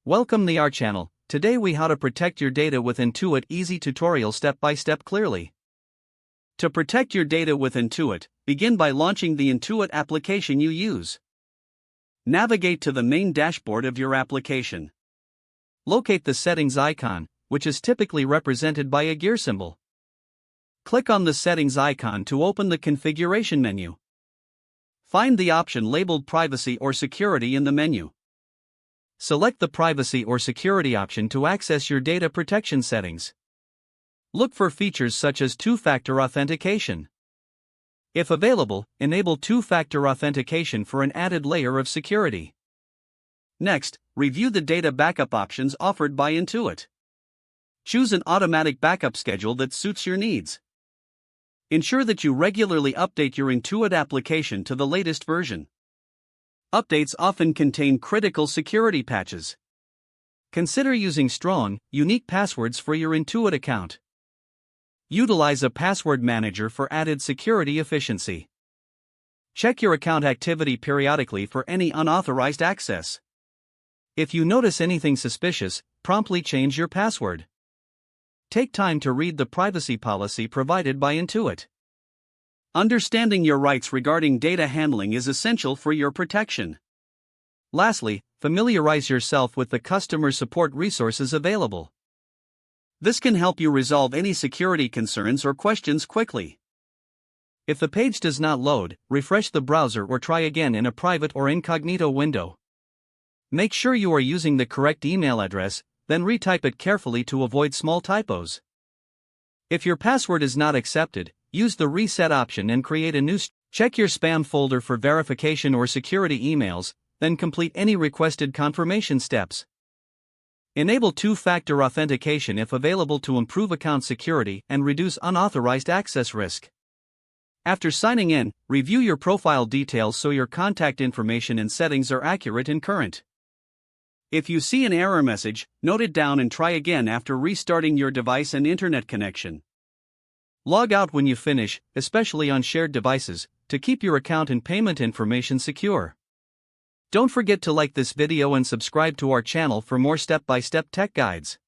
Welcome to our channel. Today we how to protect your data with Intuit easy tutorial step by step clearly. To protect your data with Intuit, begin by launching the Intuit application you use. Navigate to the main dashboard of your application. Locate the settings icon, which is typically represented by a gear symbol. Click on the settings icon to open the configuration menu. Find the option labeled Privacy or Security in the menu. Select the Privacy or Security option to access your data protection settings. Look for features such as two-factor authentication. If available, enable two-factor authentication for an added layer of security. Next, review the data backup options offered by Intuit. Choose an automatic backup schedule that suits your needs. Ensure that you regularly update your Intuit application to the latest version. Updates often contain critical security patches. Consider using strong, unique passwords for your Intuit account. Utilize a password manager for added security efficiency. Check your account activity periodically for any unauthorized access. If you notice anything suspicious, promptly change your password. Take time to read the privacy policy provided by Intuit. Understanding your rights regarding data handling is essential for your protection. Lastly, familiarize yourself with the customer support resources available. This can help you resolve any security concerns or questions quickly. If the page does not load, refresh the browser or try again in a private or incognito window. Make sure you are using the correct email address, then retype it carefully to avoid small typos. If your password is not accepted, use the reset option and create a new. Check your spam folder for verification or security emails, then complete any requested confirmation steps. Enable two-factor authentication if available to improve account security and reduce unauthorized access risk. After signing in, review your profile details so your contact information and settings are accurate and current. If you see an error message, note it down and try again after restarting your device and internet connection. Log out when you finish, especially on shared devices, to keep your account and payment information secure. Don't forget to like this video and subscribe to our channel for more step-by-step tech guides.